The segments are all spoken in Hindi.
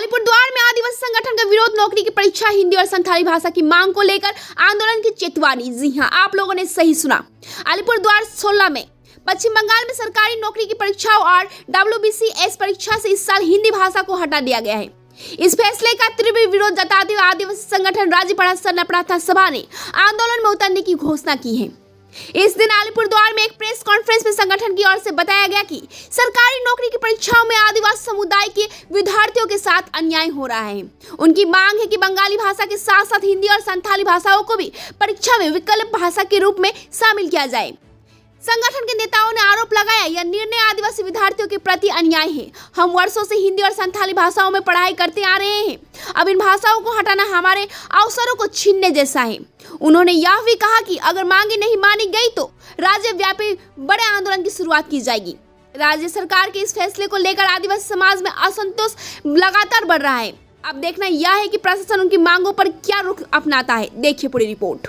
अलीपुरद्वार में आदिवासी संगठन का विरोध नौकरी की परीक्षा हिंदी और संथाली भाषा की मांग को लेकर आंदोलन की चेतावनी। जी हां, आप लोगों ने सही सुना। अलीपुरद्वार 16 में पश्चिम बंगाल में सरकारी नौकरी की परीक्षाओं और WBCS परीक्षा से इस साल हिंदी भाषा को हटा दिया गया है। इस फैसले का तीव्र विरोध जताते हुए आदिवासी संगठन राज्य सरना प्रार्थना सभा ने आंदोलन में उतरने की घोषणा की है। इस दिन अलीपुरद्वार में एक प्रेस कॉन्फ्रेंस में संगठन की ओर से बताया गया कि सरकारी नौकरी की परीक्षाओं में आदिवासी समुदाय के विद्यार्थियों के साथ अन्याय हो रहा है। उनकी मांग है कि बंगाली भाषा के साथ साथ हिंदी और संथाली भाषाओं को भी परीक्षा में विकल्प भाषा के रूप में शामिल किया जाए। संगठन के नेताओं ने आरोप लगाया, यह निर्णय आदिवासी विद्यार्थियों के प्रति अन्याय है। हम वर्षों से हिंदी और संथाली भाषाओं में पढ़ाई करते आ रहे हैं, अब इन भाषाओं को हटाना हमारे अवसरों को छीनने जैसा है। उन्होंने यह भी कहा कि अगर मांगे नहीं मानी गई तो राज्यव्यापी बड़े आंदोलन की शुरुआत की जाएगी। राज्य सरकार के इस फैसले को लेकर आदिवासी समाज में असंतोष लगातार बढ़ रहा है। अब देखना यह है कि प्रशासन उनकी मांगों पर क्या रुख अपनाता है। देखिए पूरी रिपोर्ट।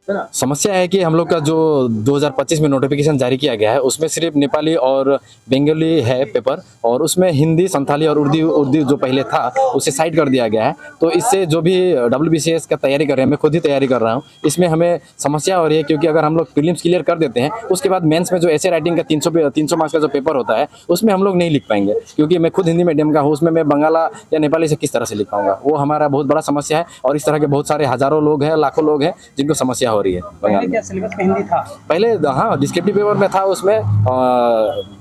समस्या है कि हम लोग का जो 2025 में नोटिफिकेशन जारी किया गया है उसमें सिर्फ नेपाली और बंगाली है पेपर, और उसमें हिंदी, संथाली और उर्दू जो पहले था उसे साइड कर दिया गया है। तो इससे जो भी WBCS का तैयारी कर रहे हैं, मैं खुद ही तैयारी कर रहा हूँ, इसमें हमें समस्या हो रही है। क्योंकि अगर हम लोग प्रीलिम्स क्लियर कर देते हैं उसके बाद मेंस में जो ऐसे राइटिंग का 300 मार्क्स का जो पेपर होता है उसमें हम लोग नहीं लिख पाएंगे। क्योंकि मैं खुद हिंदी मीडियम का हूँ, उसमें मैं बंगाला या नेपाली से किस तरह से लिख पाऊंगा, वो हमारा बहुत बड़ा समस्या है। और इस तरह के बहुत सारे हजारों लोग हैं, लाखों लोग हैं जिनको समस्या हो रही है। पहले क्या सिलेबस में हिंदी था? पहले हाँ, डिस्क्रिप्टिव पेपर में था। उसमें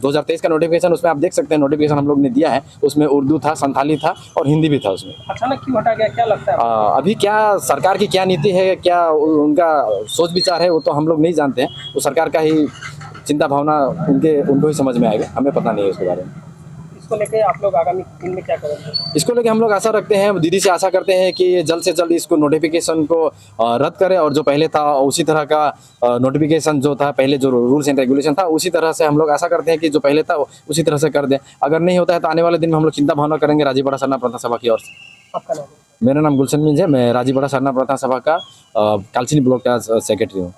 2023 का नोटिफिकेशन, उसमें आप देख सकते हैं नोटिफिकेशन हम लोग ने दिया है, उसमें उर्दू था, संथाली था और हिंदी भी था। उसमें अचानक क्यों हटा गया, क्या लगता है? अभी क्या सरकार की क्या नीति है, क्या उनका सोच विचार है, वो तो हम लोग नहीं जानते हैं। वो सरकार का ही चिंता भावना उनको ही समझ में आएगा, हमें पता नहीं है उसके बारे में। इसको लेके आप लोग आगामी दिन में क्या करेंगे? इसको लेके हम लोग आशा रखते हैं, दीदी से आशा करते हैं कि ये जल्द से जल्द इसको नोटिफिकेशन को रद्द करें, और जो पहले था उसी तरह का नोटिफिकेशन जो था पहले, जो रूल्स एंड रेगुलेशन था उसी तरह से हम लोग आशा करते हैं कि जो पहले था उसी तरह से कर दें। अगर नहीं होता है तो आने वाले दिन में हम लोग चिंता भावना करेंगे राजीपाड़ा सरना प्रार्थना सभा की ओर से। आपका नाम? मेरा नाम गुलशन मिंज है, मैं राजीपाड़ा सरना प्रार्थना सभा का कालचिनी ब्लॉक का सेक्रेटरी हूँ।